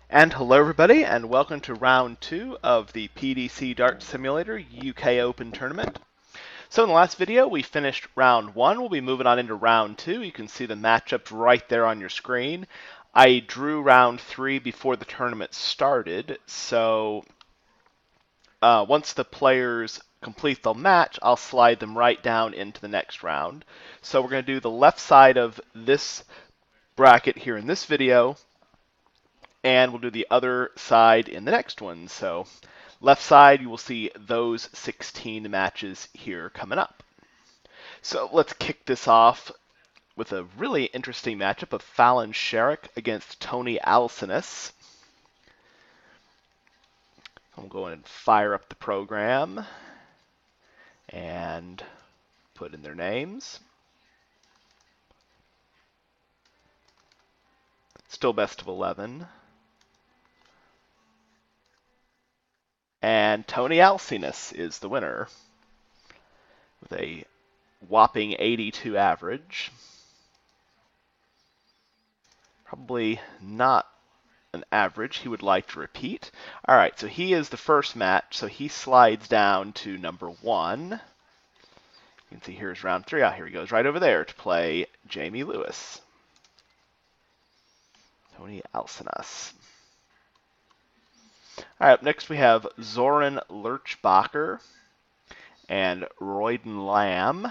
And hello everybody, and welcome to round 2 of the PDC Dart Simulator UK Open Tournament. So in the last video, we finished round 1. We'll be moving on into round 2. You can see the matchups right there on your screen. I drew round 3 before the tournament started, so once the players complete the match, I'll slide them right down into the next round. So we're going to do the left side of this bracket here in this video, and we'll do the other side in the next one. So left side, you will see those 16 matches here coming up. So let's kick this off with a really interesting matchup of Fallon Sherrick against Tony Alcinous. I'm going to fire up the program and put in their names. Still best of 11. And Tony Alcinous is the winner with a whopping 82 average. Probably not an average he would like to repeat. All right, so he is the first match, so he slides down to number 1. You can see here's round 3. Here he goes right over there to play Jamie Lewis. Tony Alcinous. All right, up next we have Zoran Lurchbacher and Royden Lamb.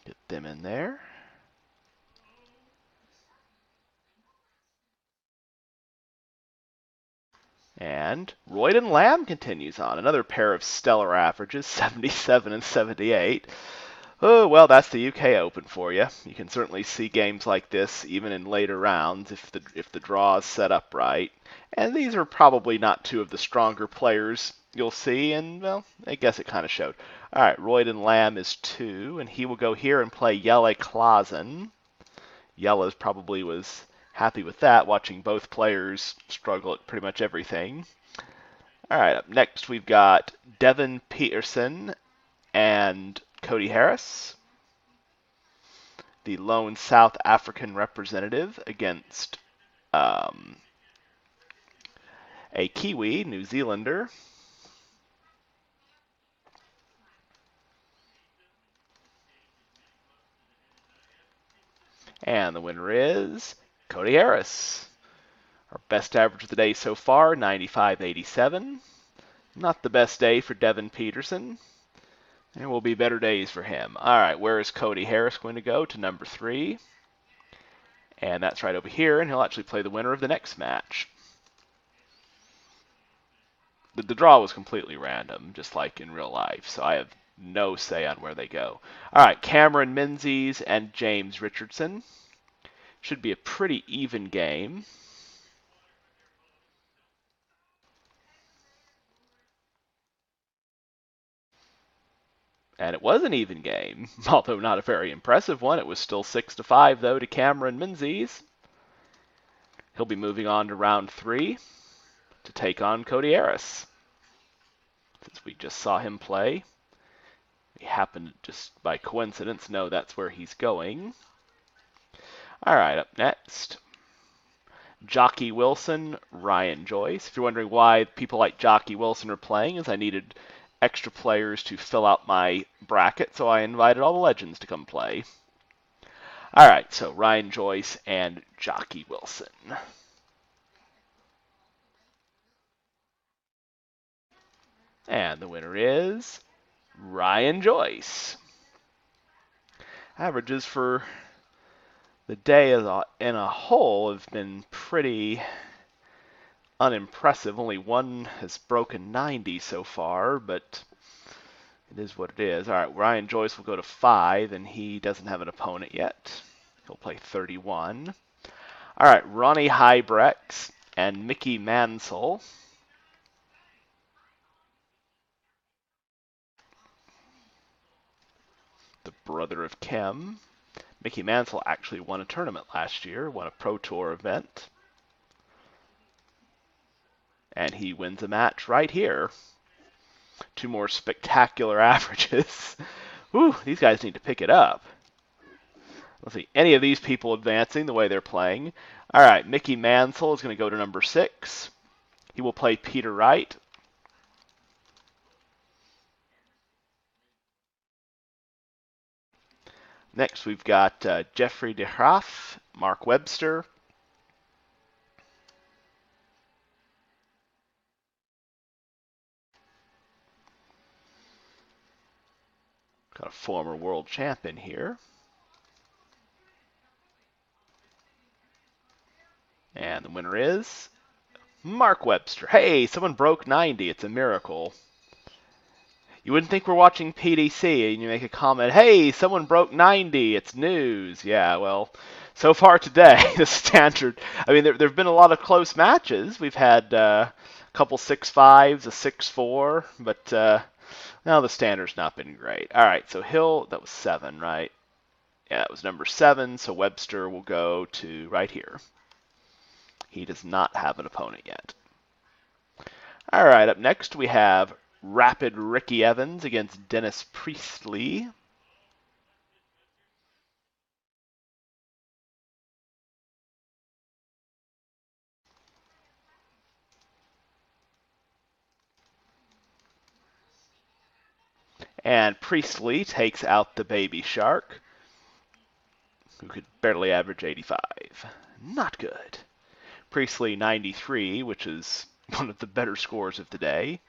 Get them in there. And Royden Lamb continues on. Another pair of stellar averages, 77 and 78. Oh, well, that's the UK Open for you. You can certainly see games like this even in later rounds if the draw is set up right. And these are probably not two of the stronger players you'll see, and, well, I guess it kind of showed. All right, Royden Lamb is 2, and he will go here and play Jelle Klaasen. Jelle's probably was happy with that, watching both players struggle at pretty much everything. All right, up next we've got Devin Peterson and Cody Harris, the lone South African representative, against a Kiwi, New Zealander. And the winner is Cody Harris. Our best average of the day so far, 95.87. Not the best day for Devin Peterson. There will be better days for him. All right, where is Cody Harris going to go? To number 3. And that's right over here, and he'll actually play the winner of the next match. The draw was completely random, just like in real life, so I have no say on where they go. All right, Cameron Menzies and James Richardson. Should be a pretty even game. And it was an even game, although not a very impressive one. It was still 6-5, though, to Cameron Menzies. He'll be moving on to round 3 to take on Cody Harris. Since we just saw him play, we happened to just by coincidence know that's where he's going. All right, up next, Jockey Wilson, Ryan Joyce. If you're wondering why people like Jockey Wilson are playing, is I needed extra players to fill out my bracket, so I invited all the legends to come play. All right, so Ryan Joyce and Jockey Wilson. And the winner is Ryan Joyce. Averages for the day in a whole have been pretty unimpressive. Only one has broken 90 so far, but it is what it is. All right, Ryan Joyce will go to 5, and he doesn't have an opponent yet. He'll play 31. All right, Ronnie Hybrex and Mickey Mantle. The brother of Kim. Mickey Mantle actually won a tournament last year, won a Pro Tour event. And he wins a match right here. 2 more spectacular averages. Whew, these guys need to pick it up. let's see, any of these people advancing the way they're playing. All right, Mickey Mantle is going to go to number 6. He will play Peter Wright. Next, we've got Jeffrey de Graaf, Mark Webster. Got a former world champion here. And the winner is Mark Webster. Hey, someone broke 90. It's a miracle. You wouldn't think we're watching PDC and you make a comment, hey, someone broke 90. It's news. Yeah, well, so far today, the standard. I mean, there have been a lot of close matches. We've had a couple 6-5s, a 6-4, but no, the standard's not been great. All right, so Hill, that was 7, right? Yeah, that was number 7, so Webster will go to right here. He does not have an opponent yet. All right, up next we have Rapid Ricky Evans against Dennis Priestley. And Priestley takes out the baby shark, who could barely average 85. Not good. Priestley 93, which is one of the better scores of the day.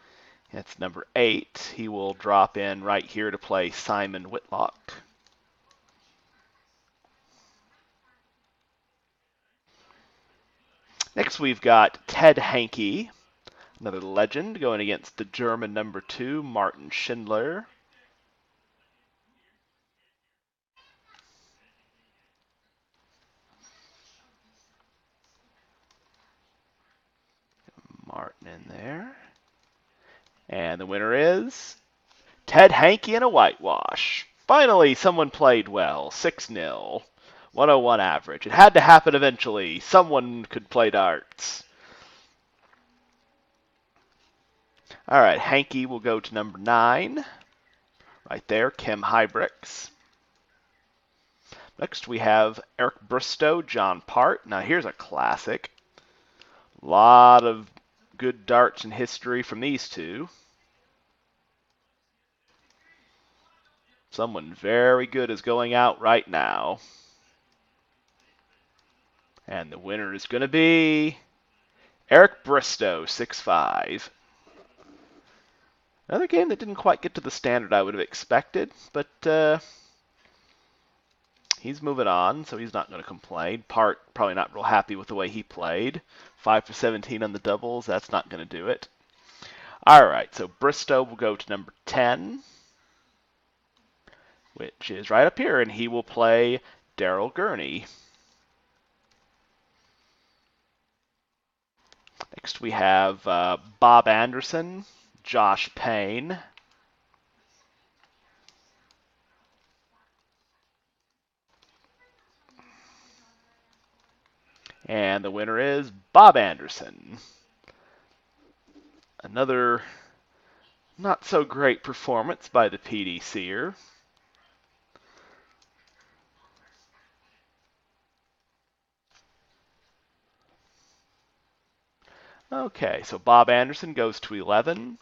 That's number 8. He will drop in right here to play Simon Whitlock. Next we've got Ted Hankey, another legend, going against the German number 2, Martin Schindler. Martin in there. And the winner is Ted Hankey in a whitewash. Finally, someone played well. 6-0. 101 average. It had to happen eventually. Someone could play darts. All right, Hankey will go to number 9. Right there, Kim Hybricks. Next we have Eric Bristow, John Part. Now here's a classic. A lot of good darts in history from these two. Someone very good is going out right now. And the winner is going to be Eric Bristow, 6-5. Another game that didn't quite get to the standard I would have expected, but he's moving on, so he's not going to complain. Part probably not real happy with the way he played. 5 for 17 on the doubles, that's not going to do it. All right, so Bristow will go to number 10, which is right up here, and he will play Daryl Gurney. Next we have Bob Anderson, Josh Payne. And the winner is Bob Anderson. Another not so great performance by the PDCer. Okay, so Bob Anderson goes to 11,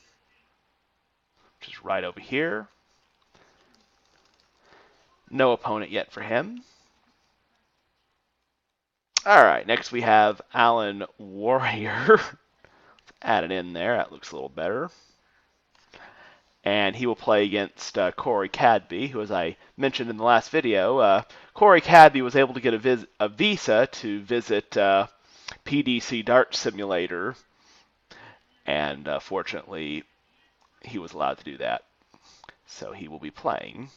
which is right over here. No opponent yet for him. All right, next we have Alan Warriner. Add it in there. That looks a little better. And he will play against Corey Cadby, who, as I mentioned in the last video, Corey Cadby was able to get a visa to visit PDC Dart Simulator, and fortunately, he was allowed to do that. So he will be playing.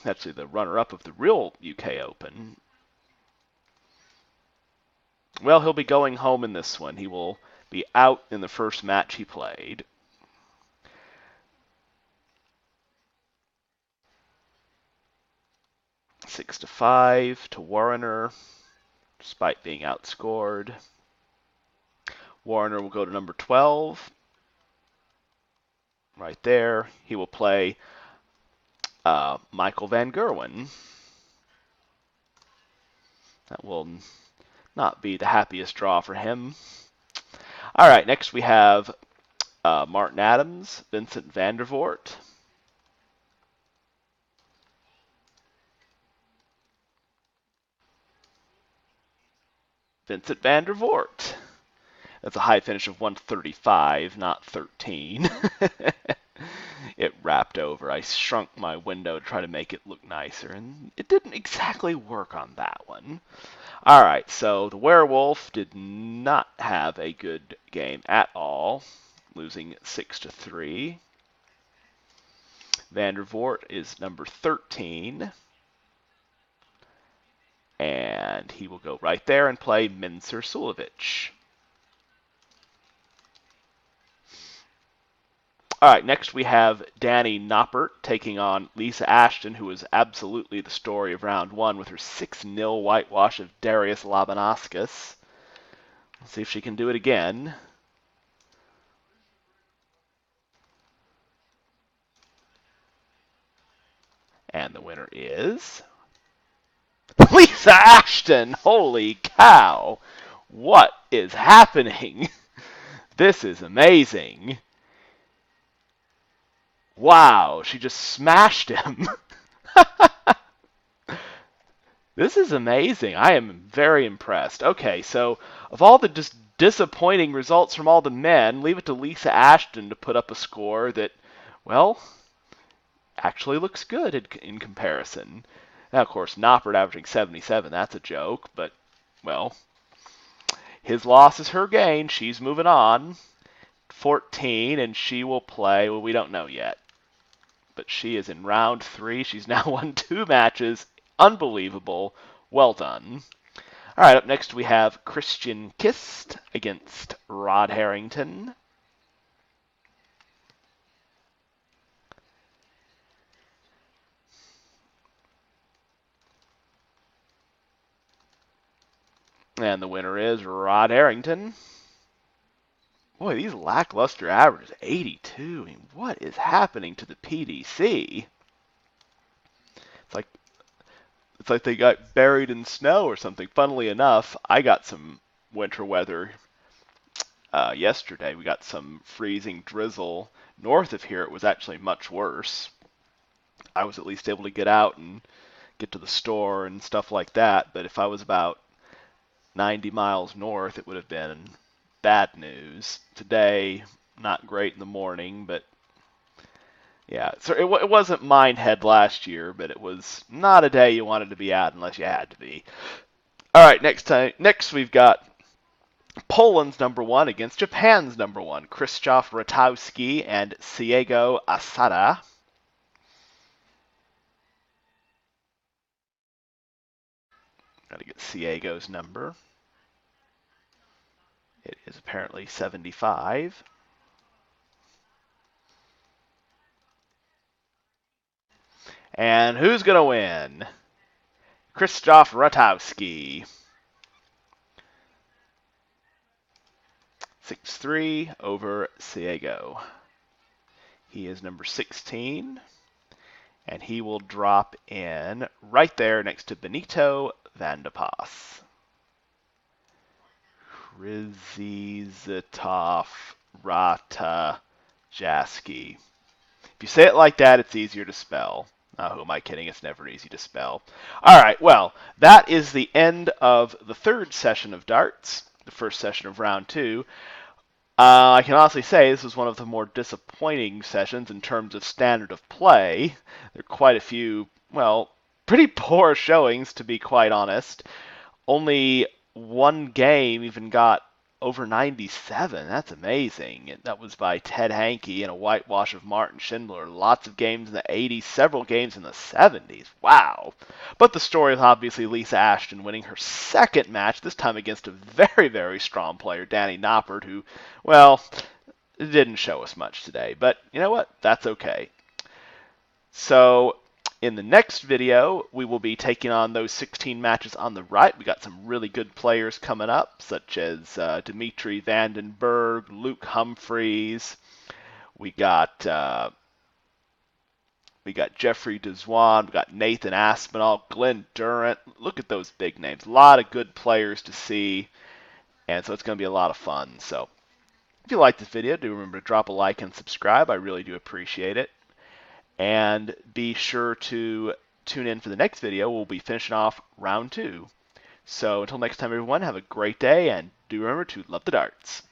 Actually, the runner-up of the real UK Open. Well, he'll be going home in this one. He will be out in the first match he played. Six to 5 to Warriner, despite being outscored. Warriner will go to number 12. right there. He will play Michael Van Gerwen. That will not be the happiest draw for him. All right, next we have Martin Adams, Vincent Vandervoort. Vincent Vandervoort. That's a high finish of 135, not 13. It wrapped over. I shrunk my window to try to make it look nicer, and it didn't exactly work on that one. All right, so the Werewolf did not have a good game at all, losing 6-3. Vandervoort is number 13. And he will go right there and play Mincer Sulovic. All right, next we have Danny Noppert taking on Lisa Ashton, who was absolutely the story of round one with her 6-0 whitewash of Darius Labanaskas. Let's see if she can do it again. And the winner is Lisa Ashton. Holy cow. What is happening? This is amazing. Wow, she just smashed him. This is amazing. I am very impressed. Okay, so of all the just disappointing results from all the men, leave it to Lisa Ashton to put up a score that, well, actually looks good in comparison. Now, of course, Noppert averaging 77, that's a joke, but, well, his loss is her gain. She's moving on. 14, and she will play, well, we don't know yet. But she is in round 3. She's now won 2 matches. Unbelievable. Well done. All right, up next we have Christian Kist against Rod Harrington. And the winner is Rod Harrington. Boy, these lackluster averages, 82. I mean, what is happening to the PDC? It's like they got buried in snow or something. Funnily enough, I got some winter weather yesterday. We got some freezing drizzle. North of here, it was actually much worse. I was at least able to get out and get to the store and stuff like that. But if I was about 90 miles north, it would have been bad news. Today, not great in the morning, but yeah, so it wasn't Minehead last year, but it was not a day you wanted to be out unless you had to be. All right, next we've got Poland's number 1 against Japan's number 1, Krzysztof Ratowski and Siego Asada. Got to get Siego's number. It is apparently 75. And who's going to win? Krzysztof Ratowski. 6-3 over Siego. He is number 16. And he will drop in right there next to Benito Van de Pas. Krizyzatov Ratajaski. If you say it like that, it's easier to spell. Oh, who am I kidding? It's never easy to spell. All right, well, that is the end of the 3rd session of darts, the first session of round 2. I can honestly say this was one of the more disappointing sessions in terms of standard of play. There are quite a few, well, pretty poor showings, to be quite honest. Only one game even got over 97. That's amazing. That was by Ted Hankey and a whitewash of Martin Schindler. Lots of games in the 80s, several games in the 70s. Wow. But the story is obviously Lisa Ashton winning her 2nd match, this time against a very, very strong player, Danny Noppert, who, well, didn't show us much today. But you know what? That's okay. So in the next video, we will be taking on those 16 matches on the right. We got some really good players coming up, such as Dimitri Vandenberg, Luke Humphreys. We got Jeffrey Dezwan, we got Nathan Aspinall, Glenn Durant. Look at those big names. A lot of good players to see, and so it's going to be a lot of fun. So if you like this video, do remember to drop a like and subscribe. I really do appreciate it. And be sure to tune in for the next video. We'll be finishing off round 2. So until next time, everyone, have a great day, and do remember to love the darts.